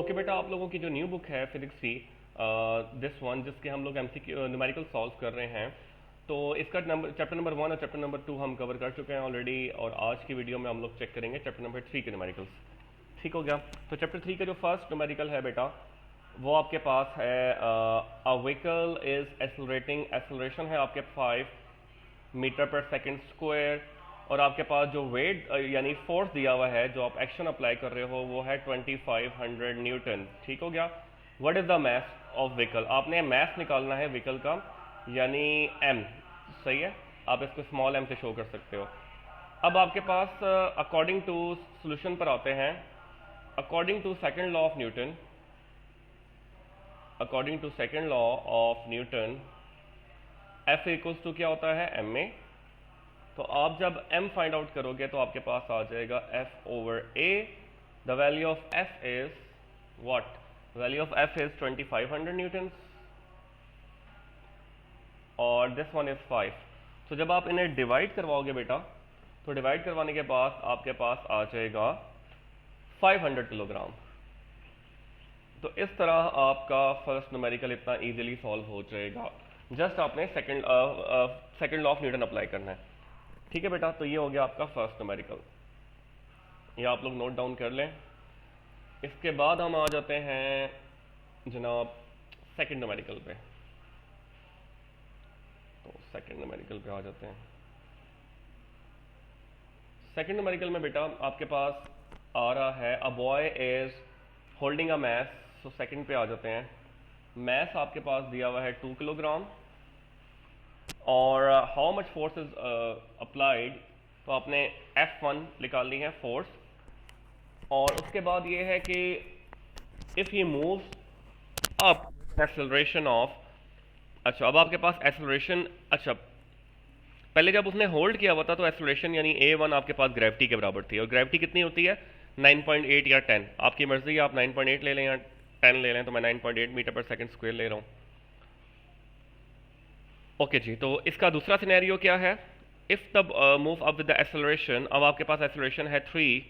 Okay बेटा, आप लोगों की जो न्यू बुक है फिजिक्स की, दिस वन, जिसके हम लोग एमसीक्यू न्यूमेरिकल सॉल्व कर रहे हैं, तो इसका नंबर चैप्टर नंबर 1 और चैप्टर नंबर 2 हम कवर कर चुके हैं ऑलरेडी, और आज की वीडियो में हम लोग चेक करेंगे चैप्टर नंबर 3 के न्यूमेरिकल्स। ठीक हो गया। तो चैप्टर 3 का जो फर्स्ट न्यूमेरिकल है बेटा, वो आपके पास है a vehicle is accelerating. Acceleration है आपके 5 मीटर पर सेकंड स्क्वायर, और आपके पास जो वेट यानी फोर्स दिया हुआ है, जो आप एक्शन अप्लाई कर रहे हो, वो है 2500 न्यूटन। ठीक हो गया। What is the mass of vehicle? आपने मास निकालना है व्हीकल का, यानी एम। सही है, आप इसको स्मॉल एम से शो कर सकते हो। अब आपके पास अकॉर्डिंग टू सोल्यूशन पर आते हैं। According to second law of Newton, according to second law of Newton, F equals to क्या होता है, एम ए। तो आप जब m फाइंड आउट करोगे तो आपके पास आ जाएगा f over a। The value of f is what? Value of f is 2500 Newton, और दिस वन इज 5। तो जब आप इन्हें डिवाइड करवाओगे बेटा, तो डिवाइड करवाने के बाद आपके पास आ जाएगा 500 किलोग्राम। तो इस तरह आपका फर्स्ट न्यूमेरिकल इतना इजीली सॉल्व हो जाएगा। जस्ट आपने second law of Newton apply करना है। ठीक है बेटा, तो ये हो गया आपका फर्स्ट न्यूमेरिकल, ये आप लोग नोट डाउन कर लें। इसके बाद हम आ जाते हैं जनाब सेकंड न्यूमेरिकल पे। तो सेकंड न्यूमेरिकल पे आ जाते हैं। सेकंड न्यूमेरिकल में बेटा आपके पास आ रहा है a boy is holding a mass. तो सेकंड पे आ जाते हैं। मैस आपके पास दिया हुआ है 2 किलोग्राम, और how much force is applied, तो आपने F1 निकालनी है फोर्स। और उसके बाद ये है कि if he moves up acceleration of, अच्छा अब आपके पास एक्सेलरेशन, अच्छा पहले जब उसने होल्ड किया हुआ था तो एक्सेलरेशन यानी A1 आपके पास ग्रेविटी के बराबर थी, और ग्रेविटी कितनी होती है 9.8 या 10, आपकी मर्जी है, आप 9.8 ले लें या 10 ले लें। तो मैं 9.8 मीटर पर सेकंड स्क्वायर ले रहा हूँ। ओके जी, तो इसका दूसरा सिनेरियो क्या है? If the move up with the acceleration, अब आपके पास एक्सेलरेशन है 3,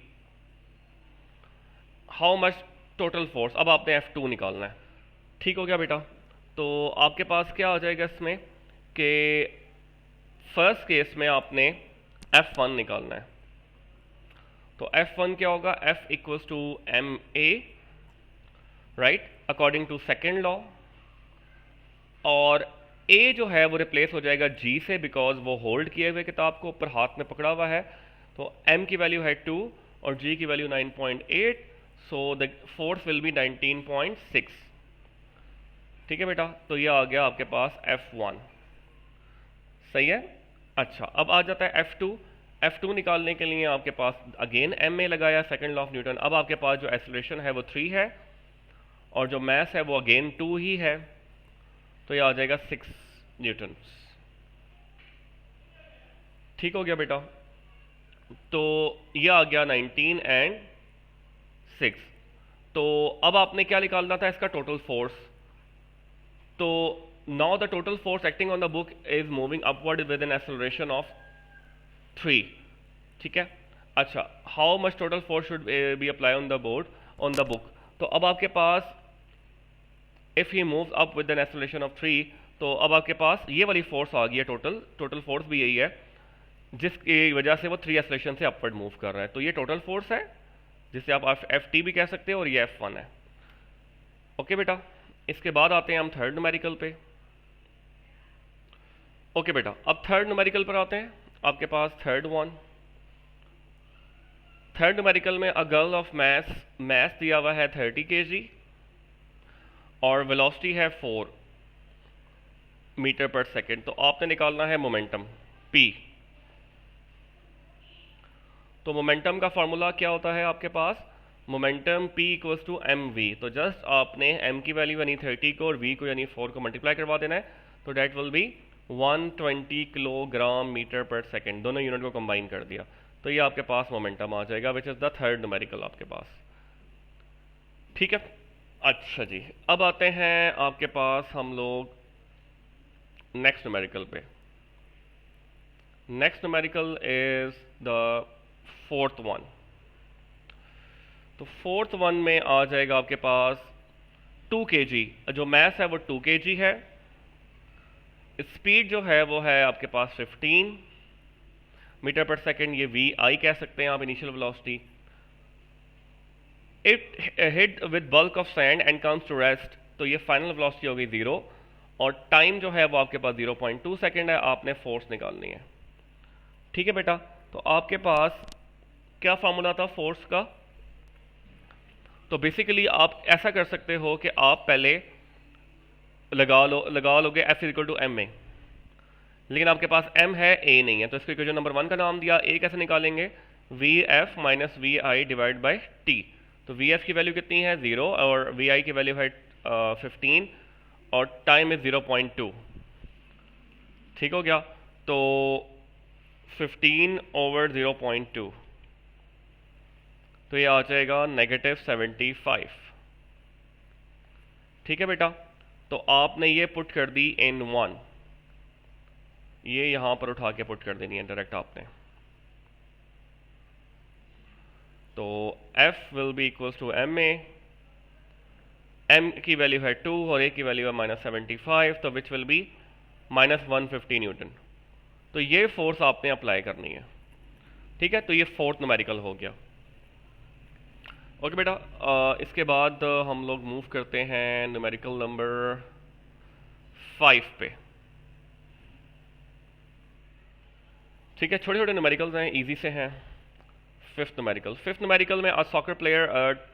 हाउ मच टोटल फोर्स, अब आपने F2 निकालना है। ठीक हो गया बेटा। तो आपके पास क्या आ जाएगा इसमें कि फर्स्ट केस में आपने F1 निकालना है। तो F1 क्या होगा, F equals to M A, right, according to second law. और ए जो है वो रिप्लेस हो जाएगा जी से, बिकॉज वो होल्ड किए हुए किताब को ऊपर हाथ में पकड़ा हुआ है। तो एम की वैल्यू है 2 और जी की value 9.8, so the force will be 19.6। ठीक है बेटा, तो ये आ गया आपके पास F1। सही है। अच्छा, अब आ जाता है F2। F2 निकालने के लिए आपके पास अगेन एम में लगाया सेकेंड लॉ ऑफ न्यूटन। अब आपके पास जो एक्सेलरेशन है वो 3 है, और जो मास है वो अगेन 2 ही है, तो ये आ जाएगा 6 न्यूटन। ठीक हो गया बेटा। तो ये आ गया 19 एंड 6। तो अब आपने क्या निकालना था, इसका टोटल फोर्स। तो now the total force acting on the book is moving upward with an acceleration of 3। ठीक है। अच्छा, how much total force should be apply on the board, on the book. तो अब आपके पास if he moves up with an acceleration of 3, तो अब आपके पास ये वाली फोर्स आ गई है, टोटल फोर्स भी यही है, जिसकी वजह से वो 3 एक्सेलरेशन से अपवर्ड मूव कर रहा है। तो ये टोटल फोर्स है, जिसे आप Ft भी कह सकते हो, और ये F1 है। ओके बेटा, इसके बाद आते हैं हम थर्ड न्यूमेरिकल पे। ओके बेटा, अब थर्ड न्यूमेरिकल पर आते हैं। आपके पास थर्ड न्यूमेरिकल में अ गर्ल ऑफ मैथ दिया हुआ है 30 kg, और वेलोसिटी है 4 मीटर पर सेकेंड। तो आपने निकालना है मोमेंटम P। तो मोमेंटम का फॉर्मूला क्या होता है आपके पास, momentum P equals to M V. तो जस्ट आपने m की वैल्यू यानी 30 को और v को यानी 4 को मल्टीप्लाई करवा देना है, तो that will be 120 kilogram metre पर सेकेंड। दोनों यूनिट को कंबाइन कर दिया, तो ये आपके पास मोमेंटम आ जाएगा, which is the third numerical आपके पास। ठीक है। अच्छा जी, अब आते हैं आपके पास हम लोग नेक्स्ट न्यूमेरिकल पे। Next numerical is the fourth one. तो फोर्थ वन में आ जाएगा आपके पास 2 kg, जो मैस है वो 2 kg है। स्पीड जो है वो है आपके पास 15 मीटर पर सेकेंड, ये वी आई कह सकते हैं आप, initial velocity. It hit with bulk of sand and comes to rest, तो ये फाइनल वेलोसिटी हो गई 0, और टाइम जो है वो आपके पास 0.2 सेकेंड है। आपने फोर्स निकालनी है। ठीक है बेटा, तो आपके पास क्या फार्मूला था फोर्स का? तो बेसिकली आप ऐसा कर सकते हो कि आप पहले लगा लोगे F इक्वल टू एम में, लेकिन आपके पास m है, a नहीं है, तो इसको इक्वेशन नंबर 1 का नाम दिया। a कैसे निकालेंगे? Vf minus V I divide by T. तो Vf की वैल्यू कितनी है? 0, और Vi की वैल्यू है 15, और टाइम इज 0.2। ठीक हो गया? तो 15 ओवर 0.2, तो ये आ जाएगा -75। ठीक है बेटा, तो आपने ये पुट कर दी इन 1, ये यहां पर उठा के पुट कर देनी है डायरेक्ट आपने। तो F will be equals to M में, m की वैल्यू है 2 और a की वैल्यू है -75, तो विच विल बी -150 न्यूटन। तो ये फोर्स आपने अप्लाई करनी है। ठीक है, तो ये फोर्थ न्यूमेरिकल हो गया। ओके बेटा, इसके बाद हम लोग मूव करते हैं न्यूमेरिकल नंबर 5 पे। ठीक है, छोटे छोटे न्यूमेरिकल्स हैं, इजी से हैं। फिफ्थ न्यूमेरिकल में, a soccer player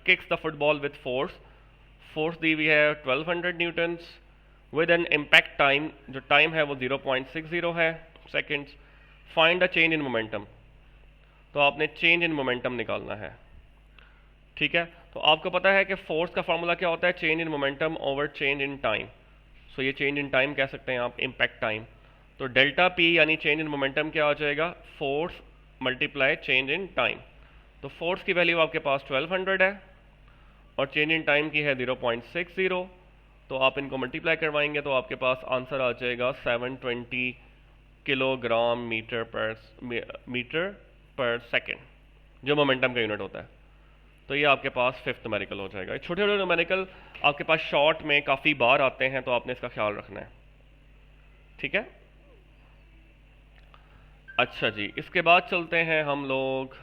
kicks the football with force दी हुई है 1200 newtons with an impact time, जो टाइम है वो 0.60 है seconds. Find the change in momentum, तो आपने चेंज इन मोमेंटम निकालना है। ठीक है, तो आपको पता है कि फोर्स का फार्मूला क्या होता है? Change in momentum over change in time. So ये चेंज इन टाइम कह सकते हैं आप, इम्पैक्ट टाइम। तो डेल्टा पी यानी चेंज इन मोमेंटम क्या आ जाएगा? Force multiply change in time. तो फोर्स की वैल्यू आपके पास 1200 है और चेंज इन टाइम की है 0.60, तो आप इनको मल्टीप्लाई करवाएंगे तो आपके पास आंसर आ जाएगा 720 किलोग्राम मीटर पर सेकेंड, जो मोमेंटम का यूनिट होता है। तो ये आपके पास फिफ्थ न्यूमेरिकल हो जाएगा। छोटे छोटे न्यूमेरिकल आपके पास शॉर्ट में काफ़ी बार आते हैं, तो आपने इसका ख्याल रखना है। ठीक है, अच्छा जी, इसके बाद चलते हैं हम लोग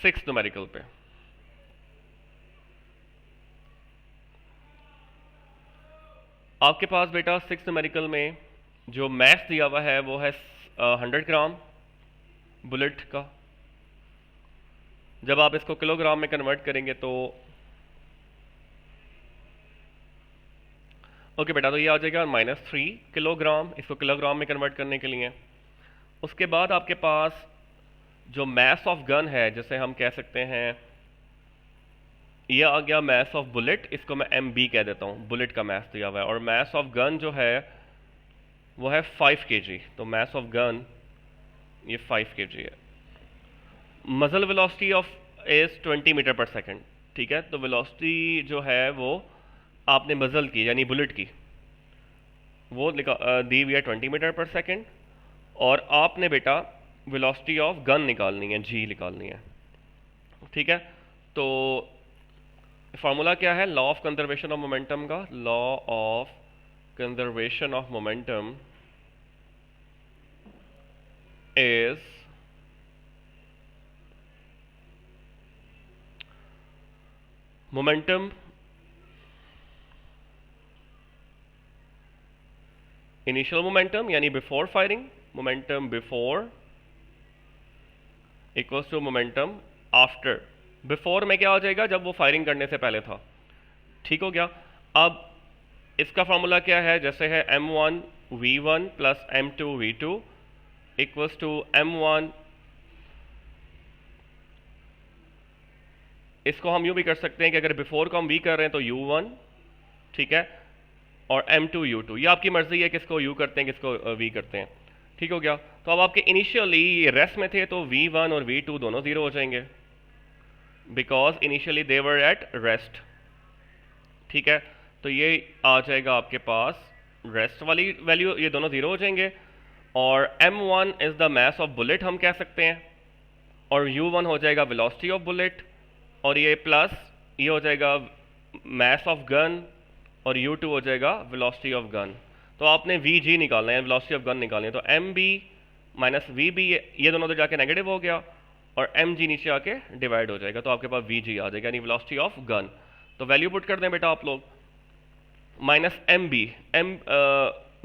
सिक्स्थ न्यूमेरिकल पे। आपके पास बेटा सिक्स्थ न्यूमेरिकल में जो मैथ दिया हुआ है वो है 100 ग्राम बुलेट का। जब आप इसको किलोग्राम में कन्वर्ट करेंगे तो ओके बेटा, तो ये आ जाएगा -3 किलोग्राम, इसको किलोग्राम में कन्वर्ट करने के लिए। उसके बाद आपके पास जो मैस ऑफ गन है, जैसे हम कह सकते हैं ये आ गया मैस ऑफ बुलेट, इसको मैं MB कह देता हूँ, बुलेट का मैस दिया हुआ है। और मैस ऑफ गन जो है वो है 5 kg, तो मैस ऑफ गन ये 5 kg है। मजल वेलोसिटी ऑफ इज 20 मीटर पर सेकेंड। ठीक है, तो वेलोसिटी जो है वो आपने मजल की यानी बुलेट की वो दी हुई है 20 मीटर पर सेकेंड, और आपने बेटा वेलोसिटी ऑफ गन निकालनी है, G निकालनी है। ठीक है, तो फार्मूला क्या है? Law of conservation of momentum का, law of conservation of momentum is momentum initial momentum यानी before firing, momentum before equals to momentum after. Before में क्या हो जाएगा? जब वो फायरिंग करने से पहले था। ठीक हो गया। अब इसका फॉर्मूला क्या है? जैसे है m1 v1 plus m2 v2 equals to m1, इसको हम यूँ भी कर सकते हैं कि अगर बिफोर को हम v कर रहे हैं तो u1, ठीक है, और m2 u2, ये आपकी मर्जी है किसको u करते हैं किसको v करते हैं। ठीक हो गया। तो अब आपके इनिशियली रेस्ट में थे तो v1 और v2 दोनों 0 हो जाएंगे, because initially they were at rest. ठीक है, तो ये आ जाएगा आपके पास रेस्ट वाली वैल्यू, ये दोनों 0 हो जाएंगे। और m1 is the mass of bullet हम कह सकते हैं, और u1 हो जाएगा वेलोसिटी ऑफ बुलेट, और ये प्लस ये हो जाएगा मास ऑफ गन, और u2 हो जाएगा वेलोसिटी ऑफ गन। तो आपने vg निकालना है, वेलोसिटी ऑफ गन निकालनी है, तो mb माइनस vb ये दोनों तो जाके नेगेटिव हो गया, और mg नीचे आके डिवाइड हो जाएगा, तो आपके पास vg आ जाएगा, यानी वेलोसिटी ऑफ गन। तो वैल्यू पुट कर दें बेटा आप लोग, minus mb m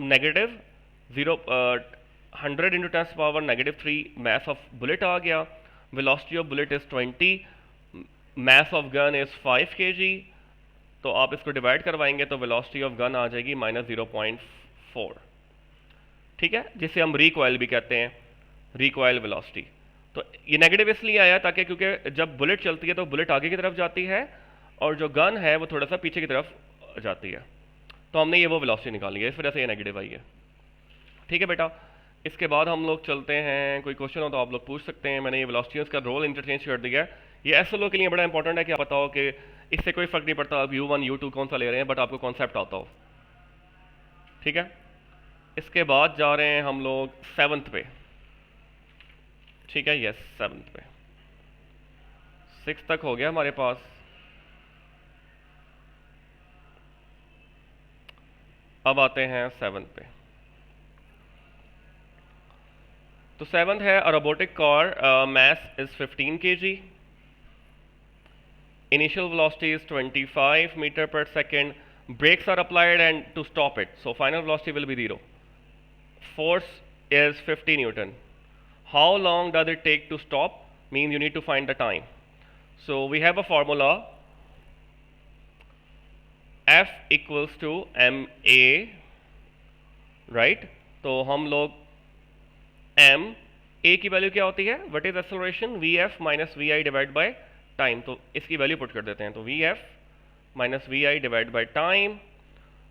negative 100 into 10 power -3 mass of bullet आ गया, velocity of bullet is 20, mass of gun is 5 kg, तो आप इसको डिवाइड करवाएंगे तो वेलोसिटी ऑफ गन आ जाएगी -0.4, ठीक है, जिसे हम रिकॉइल भी कहते हैं, रिकॉइल वेलोसिटी। तो ये नेगेटिव इसलिए आया ताकि क्योंकि जब बुलेट चलती है तो बुलेट आगे की तरफ जाती है और जो गन है वो थोड़ा सा पीछे की तरफ जाती है, तो हमने ये वो वेलोसिटी निकाली है, इस वजह से ये नेगेटिव आई है। ठीक है बेटा, इसके बाद हम लोग चलते हैं, कोई क्वेश्चन हो तो आप लोग पूछ सकते हैं। मैंने ये वेलोसिटीज का रोल इंटरचेंज कर दिया है, ये एसएलओ के लिए बड़ा इंपॉर्टेंट है कि आप पता हो कि इससे कोई फर्क नहीं पड़ता आप u1 u2 कौन सा ले रहे हैं, बट आपको कॉन्सेप्ट आता हो। ठीक है, इसके बाद जा रहे हैं हम लोग 7th पे। ठीक है, यस 7th पे, 6 तक हो गया हमारे पास। अब आते हैं 7th पे। तो 7th है अ robotic car, mass is 15 kg, initial velocity is 25 meter per second, brakes are applied and to stop it, so final velocity will be 0, force is 50 newton, how long does it take to stop, means you need to find the time. So we have a formula, F equals to ma, right? तो हम लोग m a की value क्या होती है, what is acceleration, vf minus vi divide by time, तो इसकी value put कर देते हैं, तो vf minus vi divide by time.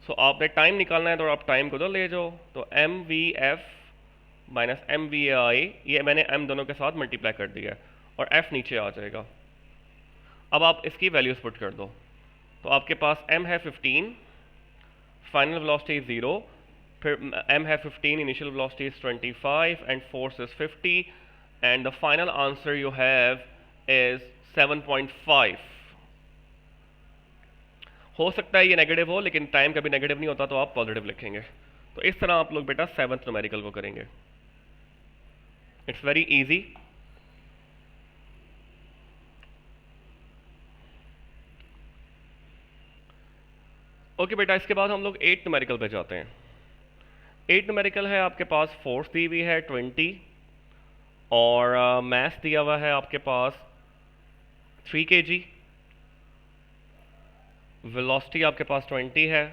So आपने टाइम निकालना है तो आप टाइम को तो ले जाओ, तो mvf माइनस mvi, ये मैंने m दोनों के साथ मल्टीप्लाई कर दिया है, और f नीचे आ जाएगा। अब आप इसकी वैल्यूज पुट कर दो, तो आपके पास m है 15, फाइनल वेलोसिटी 0, फिर m है 15, initial velocity is 25 and force is 50, and the final answer you have is 7.5। हो सकता है ये नेगेटिव हो, लेकिन टाइम कभी नेगेटिव नहीं होता, तो आप पॉजिटिव लिखेंगे। तो इस तरह आप लोग बेटा 7th न्यूमेरिकल को करेंगे, इट्स वेरी इजी। ओके बेटा, इसके बाद हम लोग 8th न्यूमेरिकल पे जाते हैं। 8th न्यूमेरिकल है आपके पास, फोर्स दी हुई है 20, और मास दिया हुआ है आपके पास 3 kg, वेलोसिटी आपके पास 20 है,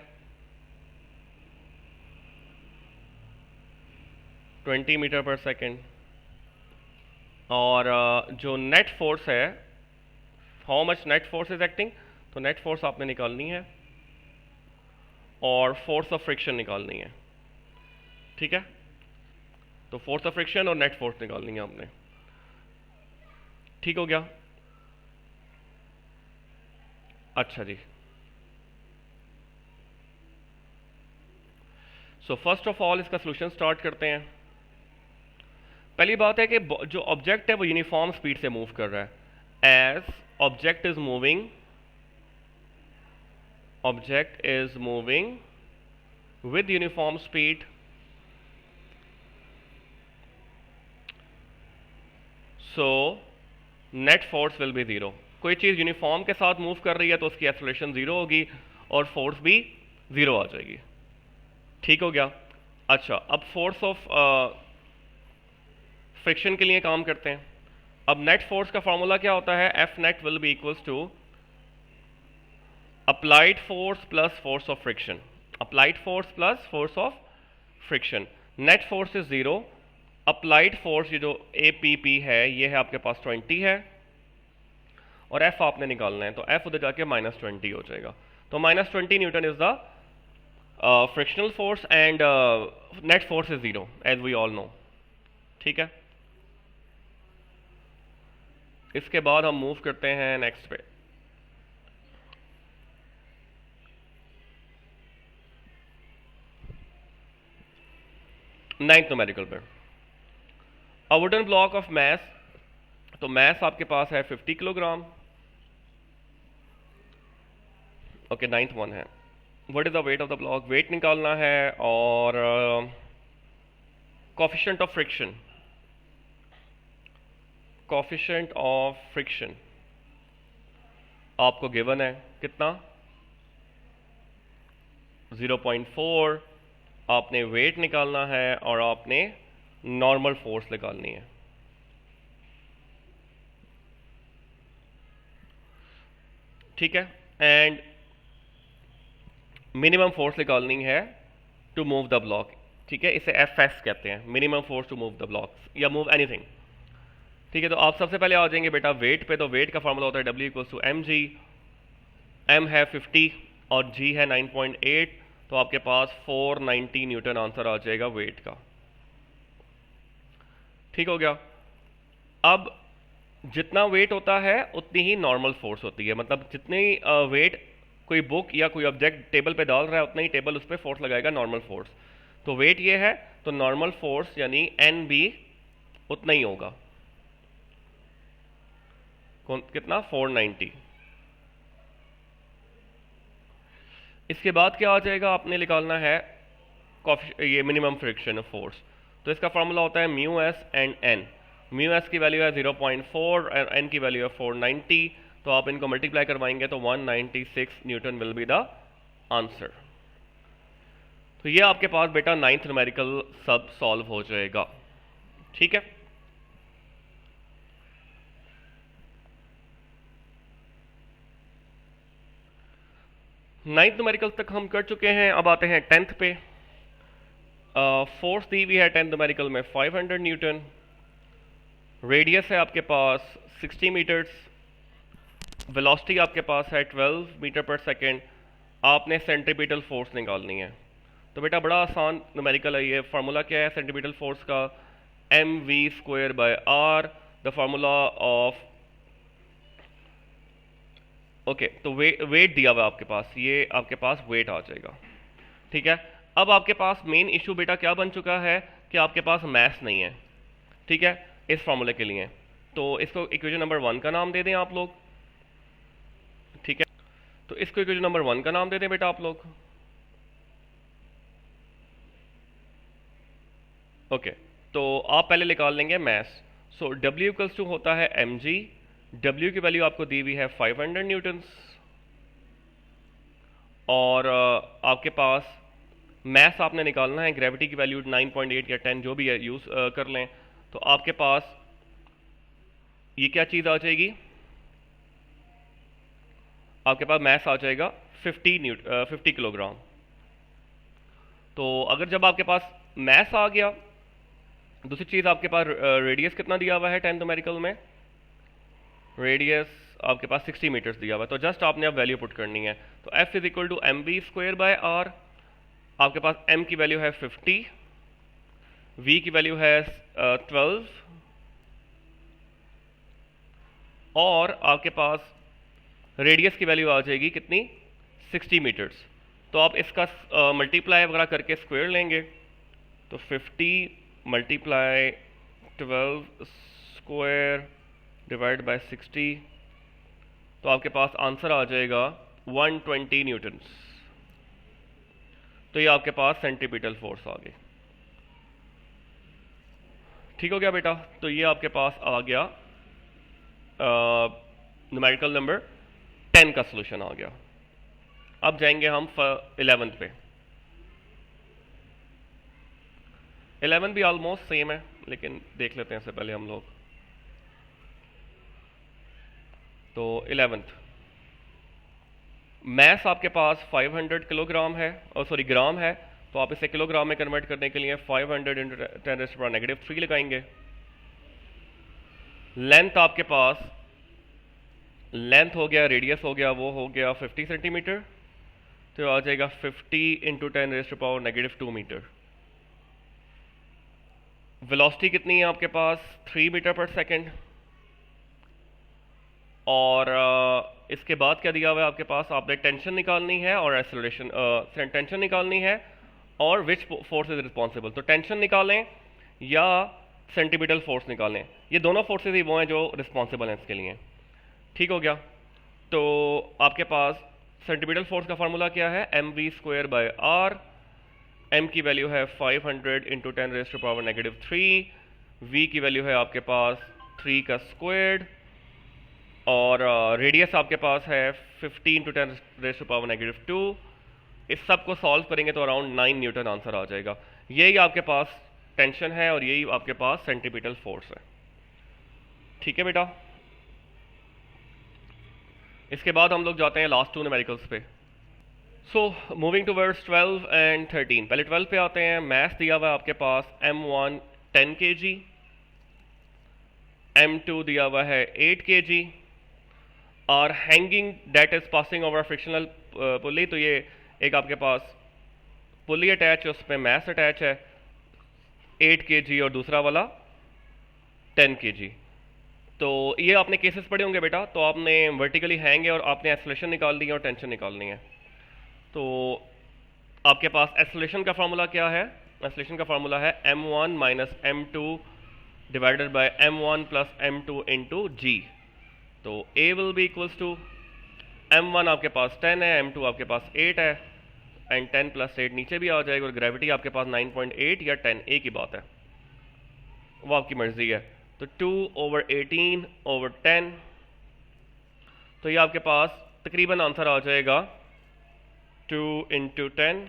20 मीटर पर सेकेंड, और जो नेट फोर्स है, how much net force is acting, तो नेट फोर्स आपने निकालनी है और फोर्स ऑफ फ्रिक्शन निकालनी है। ठीक है, तो फोर्स ऑफ फ्रिक्शन और नेट फोर्स निकालनी है आपने। ठीक हो गया, अच्छा जी। सो फर्स्ट ऑफ ऑल इसका सोल्यूशन स्टार्ट करते हैं। पहली बात है कि जो ऑब्जेक्ट है वो यूनिफॉर्म स्पीड से मूव कर रहा है, as object is moving, object is moving with uniform speed, so net force will be 0। कोई चीज़ यूनिफॉर्म के साथ मूव कर रही है तो उसकी एक्सेलरेशन 0 होगी और फोर्स भी 0 आ जाएगी। ठीक हो गया, अच्छा अब फोर्स ऑफ फ्रिक्शन के लिए काम करते हैं। अब नेट फोर्स का फॉर्मूला क्या होता है, F net will be equals to applied force plus force of friction, applied force plus force of friction. Net force is 0, applied force ये जो APP है ये है आपके पास 20 है, और F आपने निकालना है, तो F उधर जाके -20 हो जाएगा, तो -20 newton is the frictional force and net force is 0 as we all know. ठीक है, इसके बाद हम मूव करते हैं नेक्स्ट पे। नाइन्थ न्यूमेरिकल पे a wooden block of mass, तो मैस आपके पास है 50 किलोग्राम। ओके, नाइन्थ वन है what is the weight of the block, weight निकालना है और coefficient of friction, coefficient of friction आपको गिवन है कितना 0.4, आपने वेट निकालना है और आपने नॉर्मल फोर्स निकालनी है। ठीक है, एंड मिनिमम फोर्स निकालनी है टू मूव द ब्लॉक। ठीक है, इसे एफएस कहते हैं, minimum force to move the blocks या मूव एनीथिंग। ठीक है, तो आप सबसे पहले आ जाएंगे बेटा वेट पे, तो वेट का फॉर्मूला होता है W equals to mg, m है 50 और g है 9.8, तो आपके पास 490 न्यूटन आंसर आ जाएगा वेट का। ठीक हो गया। अब जितना वेट होता है उतनी ही नॉर्मल फोर्स होती है, मतलब जितनी वेट कोई बुक या कोई ऑब्जेक्ट टेबल पे डाल रहा है उतना ही टेबल उस पर फोर्स लगाएगा, नॉर्मल फोर्स। तो वेट ये है, तो नॉर्मल फोर्स यानी एन भी उतना ही होगा, कितना 490। इसके बाद क्या आ जाएगा, आपने निकालना है ये मिनिमम फ्रिक्शन फोर्स, तो इसका फॉर्मूला होता है mu S and N. Mu S की वैल्यू है 0.4 और एन की वैल्यू है 490, तो आप इनको मल्टीप्लाई करवाएंगे तो 196 Newton will be the answer. तो ये आपके पास बेटा नाइन्थ न्यूमेरिकल सब सॉल्व हो जाएगा। ठीक है, नाइन्थ न्यूमेरिकल तक हम कर चुके हैं, अब आते हैं 10th पे। फोर्स दी हुई है 10th न्यूमेरिकल में 500 न्यूटन, रेडियस है आपके पास 60 मीटर्स, वेलोसिटी आपके पास है 12 मीटर पर सेकेंड, आपने सेंट्रीपिटल फोर्स निकालनी है। तो बेटा बड़ा आसान न्यूमेरिकल है ये। फार्मूला क्या है सेंट्रीपिटल फोर्स का, mv²/r, the formula of, okay, तो वेट दिया हुआ है आपके पास, ये आपके पास वेट आ जाएगा। ठीक है, अब आपके पास मेन इशू बेटा क्या बन चुका है कि आपके पास मैस नहीं है। ठीक है, इस फार्मूले के लिए, तो इसको इक्वेशन नंबर 1 का नाम दे दें आप लोग। ठीक है, तो इसको इक्वेशन नंबर 1 का नाम दे दें बेटा आप लोग। ओके, तो आप पहले निकाल लेंगे mass. So W equals to होता है mg, W की वैल्यू आपको दी हुई है 500 न्यूटन्स, और आपके पास मैस आपने निकालना है, ग्रेविटी की वैल्यू 9.8 या 10 जो भी है यूज़ कर लें, तो आपके पास ये क्या चीज़ आ जाएगी, आपके पास मैस आ जाएगा 50 किलोग्राम। तो अगर जब आपके पास मैस आ गया, दूसरी चीज़ आपके पास रेडियस कितना दिया हुआ है 10th न्यूमेरिकल में, रेडियस आपके पास 60 मीटर्स दिया हुआ है, तो जस्ट आपने अब वैल्यू पुट करनी है। तो F is equal to mv²/r, आपके पास m की वैल्यू है 50, v की वैल्यू है 12, और आपके पास रेडियस की वैल्यू आ जाएगी कितनी 60 मीटर्स। तो आप इसका मल्टीप्लाई वगैरह करके स्क्वायर लेंगे, तो 50 मल्टीप्लाई 12 स्क्वायर डिवाइड बाय 60, तो आपके पास आंसर आ जाएगा 120 न्यूटन्स। तो ये आपके पास सेंट्रीपिटल फोर्स आ गई। ठीक हो गया बेटा, तो ये आपके पास आ गया न्यूमेरिकल नंबर 10 का सॉल्यूशन आ गया। अब जाएंगे हम 11th पे। 11 भी ऑलमोस्ट सेम है, लेकिन देख लेते हैं इससे पहले हम लोग। तो 11th मैस आपके पास 500 किलोग्राम है, और सॉरी ग्राम है, तो आप इसे किलोग्राम में कन्वर्ट करने के लिए 500 इंटू 10⁻³ लगाएंगे। लेंथ आपके पास, लेंथ हो गया, रेडियस हो गया, वो हो गया 50 सेंटीमीटर, तो आ जाएगा 50 इंटू 10⁻² मीटर। वेलोसिटी कितनी है आपके पास 3 मीटर पर सेकेंड, और इसके बाद क्या दिया हुआ है आपके पास, आपने टेंशन निकालनी है और एक्सेलरेशन, टेंशन निकालनी है और विच फोर्स इज रिस्पॉन्सिबल। तो टेंशन निकालें या सेंटीमीटल फोर्स निकालें, ये दोनों फोर्सेज ही वो हैं जो रिस्पॉन्सिबल हैं इसके लिए। ठीक हो गया। तो आपके पास सेंटीमीटल फोर्स का फार्मूला क्या है, mv²/r। m की वैल्यू है 500 इंटू 10⁻³ v की वैल्यू है आपके पास 3 का स्क्वायर्ड, और रेडियस आपके पास है 50 इंटू 10⁻²। इस सब को सॉल्व करेंगे तो अराउंड 9 न्यूटन आंसर आ जाएगा। यही आपके पास टेंशन है और यही आपके पास सेंटीमीटल फोर्स है। ठीक है बेटा। इसके बाद हम लोग जाते हैं लास्ट 2 न्यूमेरिकल्स पे। So moving towards 12 and 13। पहले 12 पे आते हैं। मैथ दिया हुआ है आपके पास m1 10 kg, m2 दिया हुआ है 8 kg, और hanging that is passing over frictional pulley. तो ये एक आपके पास पुली अटैच है, उस पर मैथ अटैच है 8 kg और दूसरा वाला 10 kg। तो ये आपने केसेस पढ़े होंगे बेटा। तो आपने वर्टिकली हैंग है और आपने एक्सेलरेशन निकालनी है और टेंशन निकालनी है। तो आपके पास एक्सेलरेशन का फार्मूला क्या है, एक्सेलरेशन का फार्मूला है m1 minus m2 divided by m1 plus m2 into g। तो a will be equals to m1 आपके पास 10 है, m2 आपके पास 8 है, एंड 10 प्लस 8 नीचे भी आ जाएगा, और ग्रेविटी आपके पास 9.8 या 10, एक ही बात है, वो आपकी मर्जी है। तो 2/18/10। तो ये आपके पास तकरीबन आंसर आ जाएगा 2 इंटू 10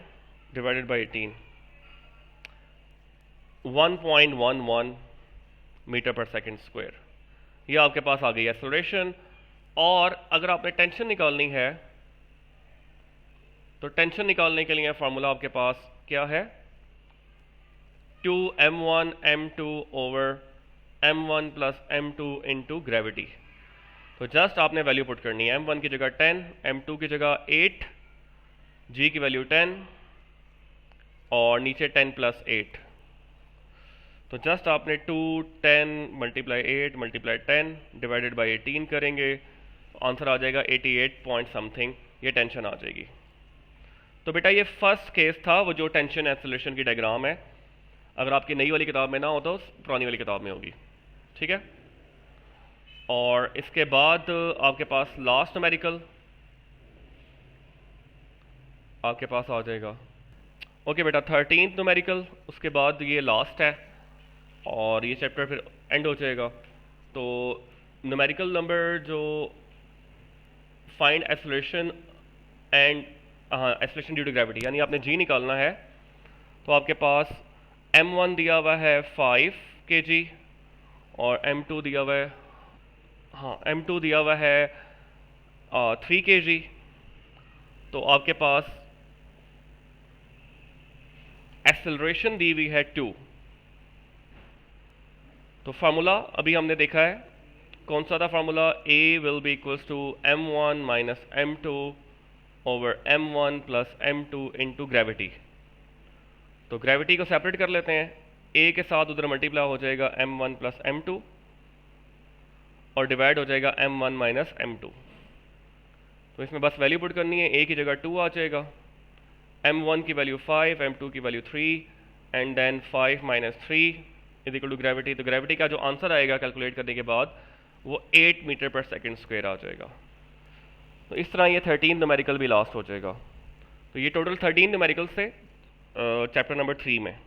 डिवाइडेड बाई 18, 1.11 मीटर पर सेकेंड स्क्वायर। ये आपके पास आ गई एक्सेलरेशन। और अगर आपने टेंशन निकालनी है तो टेंशन निकालने के लिए फार्मूला आपके पास क्या है, 2m1 m2 over m1 plus m2 into gravity. तो जस्ट आपने वैल्यू पुट करनी है, m1 की जगह 10, m2 की जगह 8, g की वैल्यू 10 और नीचे 10 प्लस 8। तो जस्ट आपने 2 10 मल्टीप्लाई 8 मल्टीप्लाई 10 डिवाइडेड बाई 18 करेंगे, आंसर आ जाएगा 88 पॉइंट समथिंग। ये टेंशन आ जाएगी। तो बेटा ये फर्स्ट केस था, वो जो टेंशन एक्सेलरेशन की डायग्राम है। अगर आपकी नई वाली किताब में ना हो तो पुरानी वाली किताब में होगी। ठीक है। और इसके बाद आपके पास लास्ट न्यूमेरिकल आपके पास आ जाएगा। ओके बेटा, 13th न्यूमेरिकल, उसके बाद ये लास्ट है और ये चैप्टर फिर एंड हो जाएगा। तो न्यूमेरिकल नंबर जो find acceleration and acceleration due to gravity, यानी आपने जी निकालना है। तो आपके पास m1 दिया हुआ है 5 kg और m2 दिया हुआ है, m2 दिया हुआ है 3 kg। तो आपके पास एक्सेलरेशन दी हुई है 2। तो फार्मूला अभी हमने देखा है, कौन सा था formula, a will be equals to m1 minus m2 over m1 plus m2 into gravity. तो ग्रेविटी को सेपरेट कर लेते हैं, a के साथ उधर मल्टीप्लाई हो जाएगा m1 प्लस m2 और डिवाइड हो जाएगा m1 माइनस m2। तो इसमें बस वैल्यू पुट करनी है, a की जगह 2 आ जाएगा, m1 की वैल्यू 5, m2 की value 3 and then 5 minus 3 is equal to gravity. तो ग्रेविटी का जो आंसर आएगा कैलकुलेट करने के बाद वो 8 मीटर पर सेकेंड स्क्वायर आ जाएगा। तो इस तरह ये 13 न्यूमेरिकल भी लास्ट हो जाएगा। तो ये टोटल 13 न्यूमेरिकल से चैप्टर नंबर 3 में।